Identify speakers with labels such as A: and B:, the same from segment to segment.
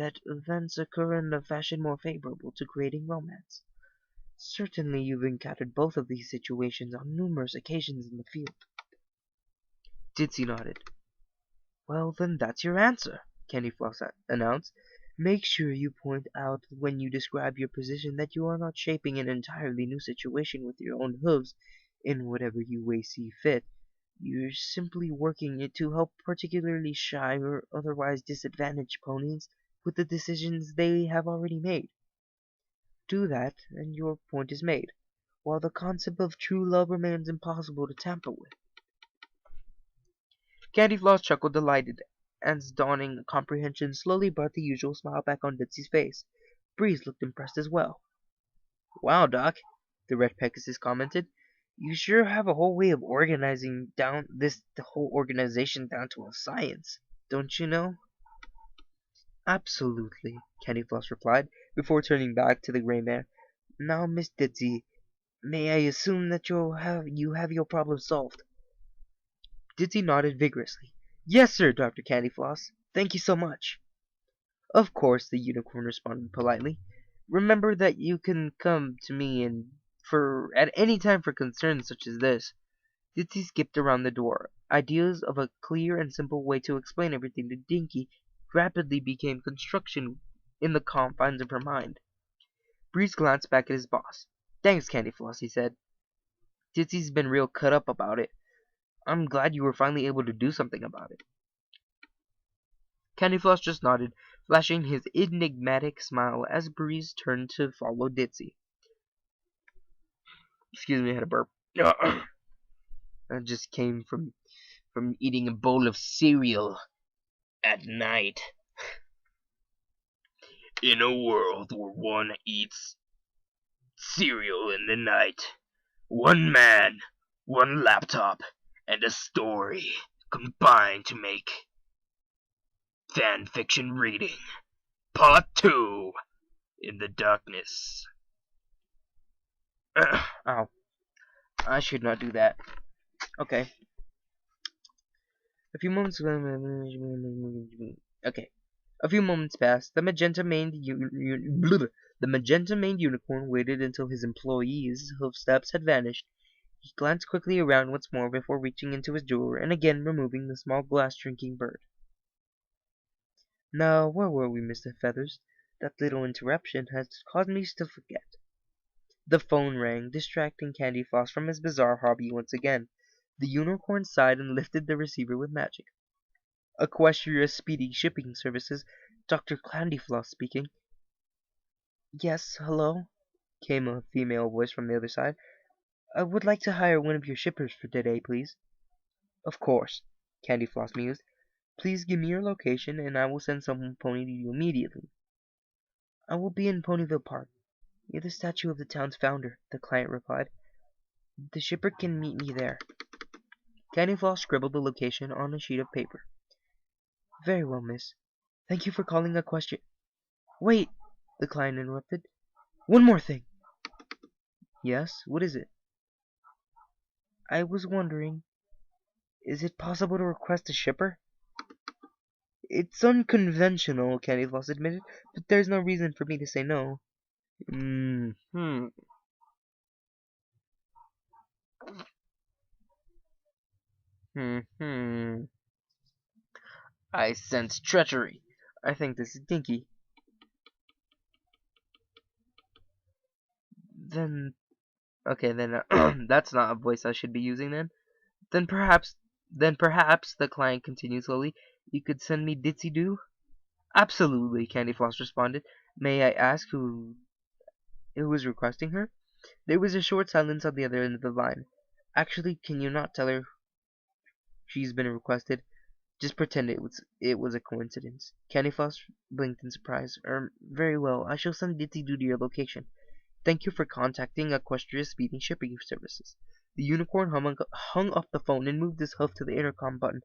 A: that events occur in a fashion more favorable to creating romance. Certainly you've encountered both of these situations on numerous occasions in the field. Ditsy nodded. Well, then that's your answer, Candyfloss announced. Make sure you point out when you describe your position that you are not shaping an entirely new situation with your own hooves in whatever you way see fit. You're simply working it to help particularly shy or otherwise disadvantaged ponies with the decisions they have already made. Do that, and your point is made, while the concept of true love remains impossible to tamper with. Candyfloss chuckled delighted, and dawning comprehension slowly brought the usual smile back on Ditsy's face. Breeze looked impressed as well. Wow, Doc, the Red Pegasus commented. You sure have a whole way of organizing the whole organization down to a science, don't you know? Absolutely, Candyfloss replied, before turning back to the gray mare. Now, Miss Ditsy, may I assume that you have your problem solved? Ditsy nodded vigorously. Yes, sir, Dr. Candyfloss. Thank you so much. Of course, the unicorn responded politely. Remember that you can come to me at any time for concerns such as this. Ditsy skipped around the door. Ideas of a clear and simple way to explain everything to Dinky rapidly became construction in the confines of her mind. Breeze glanced back at his boss. Thanks, Candyfloss, he said. Ditsy's been real cut up about it. I'm glad you were finally able to do something about it. Candyfloss just nodded, flashing his enigmatic smile as Breeze turned to follow Ditsy. Excuse me, I had a burp. I just came from eating a bowl of cereal at night. In a world where one eats cereal in the night, one man, one laptop, and a story combine to make fanfiction reading, part 2, in the darkness. Ow. I should not do that. Okay. A few moments passed. The magenta-maned unicorn waited until his employee's hoofsteps had vanished. He glanced quickly around once more before reaching into his drawer and again removing the small glass drinking bird. Now, where were we, Mr. Feathers? That little interruption has caused me to forget. The phone rang, distracting Candyfloss from his bizarre hobby once again. The unicorn sighed and lifted the receiver with magic. Equestria Speedy Shipping Services, Dr. Candyfloss speaking. Yes, hello? Came a female voice from the other side. I would like to hire one of your shippers for today, please. Of course, Candyfloss mused. Please give me your location, and I will send someone pony to you immediately. I will be in Ponyville Park, near the statue of the town's founder, the client replied. The shipper can meet me there. Candyfloss scribbled the location on a sheet of paper. Very well, miss. Thank you for calling a question. Wait, the client interrupted. One more thing. Yes, what is it? I was wondering, is it possible to request a shipper? It's unconventional, Candyfloss admitted, but there's no reason for me to say no. I sense treachery. I think this is Dinky. Then that's not a voice I should be using then. Then perhaps, the client continued slowly, you could send me Ditsy Doo? Absolutely, Candyfloss responded. May I ask who is requesting her? There was a short silence on the other end of the line. Actually, can you not tell her she's been requested? Just pretend it was a coincidence. Candyfloss blinked in surprise. Very well. I shall send Ditsy Doo to your location. Thank you for contacting Equestria Speedy Shipping Services. The unicorn hung up the phone and moved his hoof to the intercom button,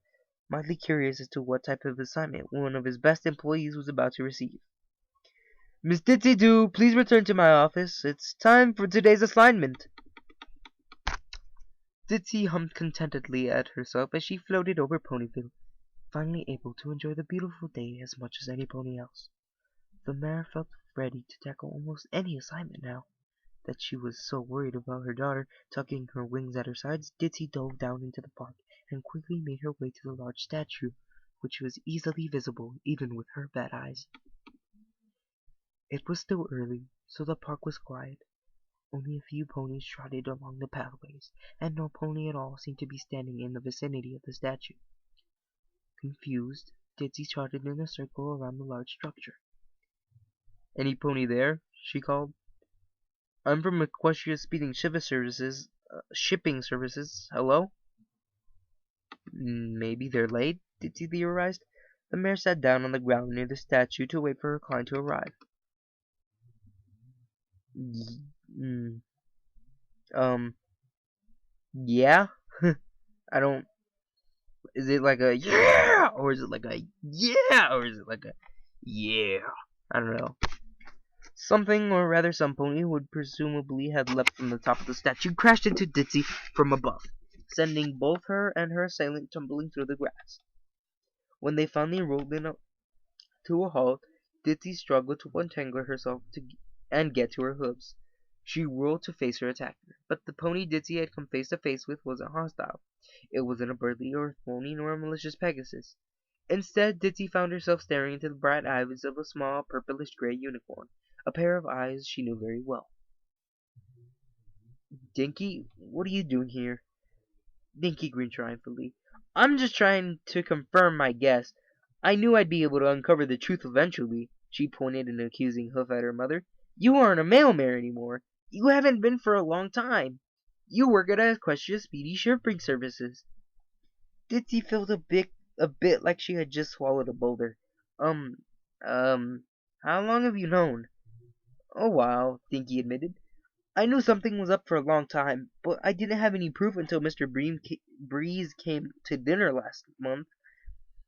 A: mildly curious as to what type of assignment one of his best employees was about to receive. Miss Ditsy Doo, please return to my office. It's time for today's assignment. Ditsy hummed contentedly at herself as she floated over Ponyville, finally able to enjoy the beautiful day as much as any pony else. The mare felt ready to tackle almost any assignment now that she was so worried about her daughter. Tucking her wings at her sides, Ditsy dove down into the park and quickly made her way to the large statue, which was easily visible even with her bad eyes. It was still early, so the park was quiet. Only a few ponies trotted along the pathways, and no pony at all seemed to be standing in the vicinity of the statue. Confused, Ditsy trotted in a circle around the large structure. "Any pony there?" she called. "I'm from Equestria Speeding Shipping Services. Hello?" "Maybe they're late," Ditsy theorized. The mare sat down on the ground near the statue to wait for her client to arrive. Mm, yeah? I don't... Is it like a yeah? Or is it like a yeah? Or is it like a yeah? I don't know. Something, or rather some pony who would presumably had leapt from the top of the statue, crashed into Ditsy from above, sending both her and her assailant tumbling through the grass. When they finally rolled in to a halt, Ditsy struggled to untangle herself and get to her hooves. She whirled to face her attacker, but the pony Ditsy had come face to face with wasn't hostile. It wasn't a burly or thorny nor a malicious Pegasus. Instead, Ditsy found herself staring into the bright eyes of a small purplish-gray unicorn, a pair of eyes she knew very well. "Dinky, what are you doing here?" Dinky grinned triumphantly. "I'm just trying to confirm my guess. I knew I'd be able to uncover the truth eventually." She pointed an accusing hoof at her mother. "You aren't a mail mare anymore. You haven't been for a long time. You work at Equestria Speedy Shipping Services." Ditsy felt a bit like she had just swallowed a boulder. Um, how long have you known?" "A while," Dinky admitted. "I knew something was up for a long time, but I didn't have any proof until Mr. Breeze came to dinner last month.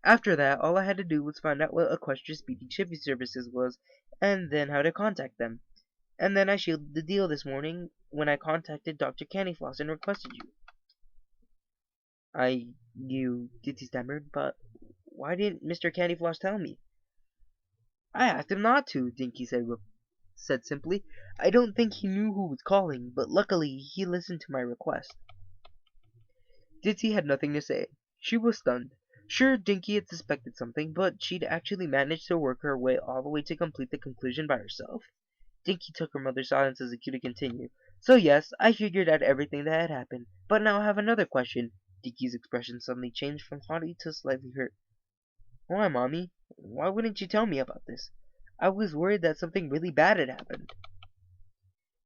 A: After that, all I had to do was find out what Equestria Speedy Shipping Services was, and then how to contact them. And then I shielded the deal this morning when I contacted Dr. Candyfloss and requested you." You," Ditsy stammered, "but why didn't Mr. Candyfloss tell me?" "I asked him not to," Dinky said simply. "I don't think he knew who was calling, but luckily he listened to my request." Ditsy had nothing to say. She was stunned. Sure, Dinky had suspected something, but she'd actually managed to work her way all the way to complete the conclusion by herself. Dinky took her mother's silence as a cue to continue. "So yes, I figured out everything that had happened, but now I have another question." Dinky's expression suddenly changed from haughty to slightly hurt. "Why, Mommy? Why wouldn't you tell me about this? I was worried that something really bad had happened."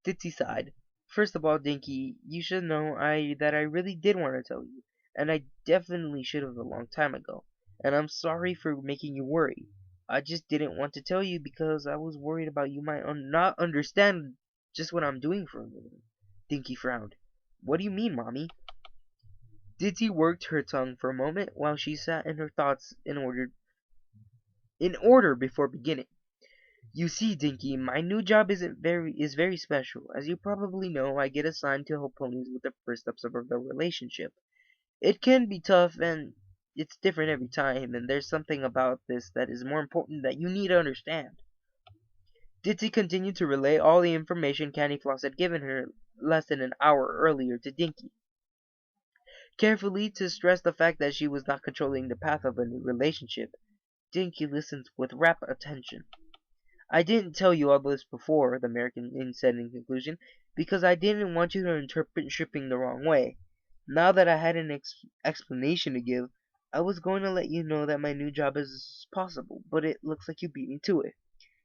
A: Ditsy sighed. "First of all, Dinky, you should know that I really did want to tell you, and I definitely should have a long time ago. And I'm sorry for making you worry. I just didn't want to tell you because I was worried about you might not understand just what I'm doing for a living." Dinky frowned. "What do you mean, Mommy?" Ditsy worked her tongue for a moment while she sat in her thoughts in order before beginning. "You see, Dinky, my new job is very special. As you probably know, I get assigned to help ponies with the first steps of their relationship. It can be tough, and it's different every time, and there's something about this that is more important that you need to understand." Ditsy continued to relay all the information Candyfloss had given her less than an hour earlier to Dinky, carefully to stress the fact that she was not controlling the path of a new relationship. Dinky listened with rapt attention. "I didn't tell you all this before," the American said in conclusion, "because I didn't want you to interpret shipping the wrong way. Now that I had an explanation to give, I was going to let you know that my new job is possible, but it looks like you beat me to it."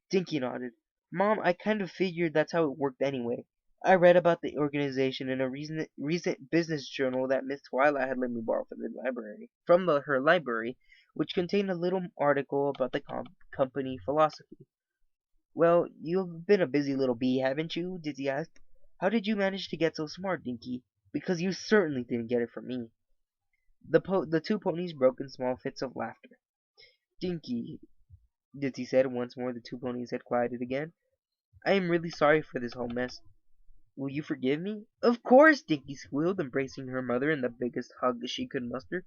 A: Dinky nodded. "Mom, I kind of figured that's how it worked anyway. I read about the organization in a recent business journal that Miss Twilight had let me borrow from her library, which contained a little article about the company philosophy." "Well, you've been a busy little bee, haven't you?" Ditsy asked. "How did you manage to get so smart, Dinky? Because you certainly didn't get it from me." The two ponies broke in small fits of laughter. "Dinky," Ditsy said once more the two ponies had quieted again, "I am really sorry for this whole mess. Will you forgive me?" "Of course," Dinky squealed, embracing her mother in the biggest hug she could muster.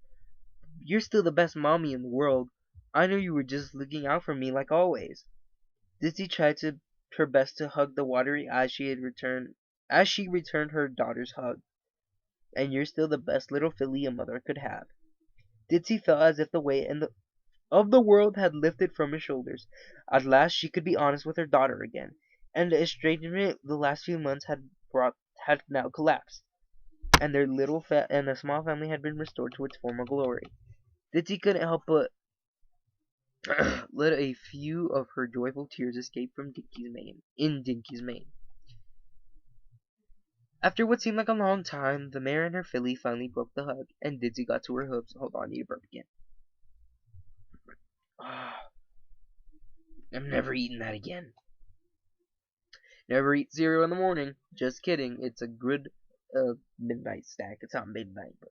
A: "You're still the best mommy in the world. I know you were just looking out for me like always." Dizzy tried her best to hug the watery eyes as she returned her daughter's hug. And you're still the best little filly a mother could have. Ditsy felt as if the weight of the world had lifted from his shoulders. At last she could be honest with her daughter again, and the estrangement the last few months had now collapsed, and their and the small family had been restored to its former glory. Ditsy couldn't help but let a few of her joyful tears escape from Dinky's mane. After what seemed like a long time, the mare and her filly finally broke the hug, and Ditsy got to her hooves. Hold on, I need to burp again. I'm never eating that again. Never eat cereal in the morning. Just kidding. It's a good midnight snack. It's not midnight, but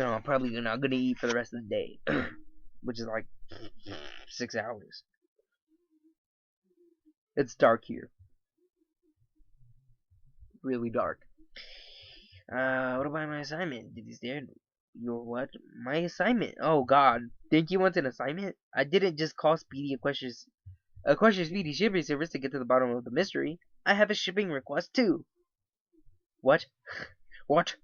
A: I'm probably not gonna eat for the rest of the day, which is like 6 hours. It's dark here. Really dark. What about my assignment? Did he stare? Your what? My assignment? Oh God, think you want an assignment? I didn't just call Speedy a question Speedy shipping service to get to the bottom of the mystery. I have a shipping request too. What? What?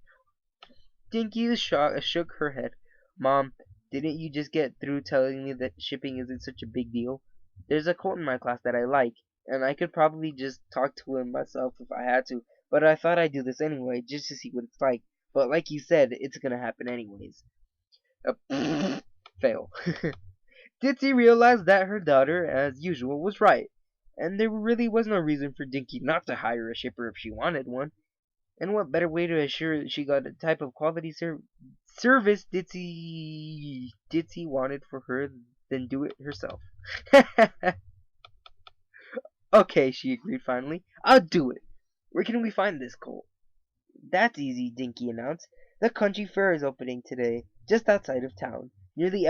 A: Dinky shook her head. Mom, didn't you just get through telling me that shipping isn't such a big deal? There's a colt in my class that I like, and I could probably just talk to him myself if I had to, but I thought I'd do this anyway, just to see what it's like. But like you said, it's gonna happen anyways. Fail. Ditsy realized that her daughter, as usual, was right, and there really was no reason for Dinky not to hire a shipper if she wanted one. And what better way to assure that she got a type of quality service Ditsy wanted for her than do it herself? Okay, she agreed finally. I'll do it. Where can we find this colt? That's easy, Dinky announced. The country fair is opening today, just outside of town. Nearly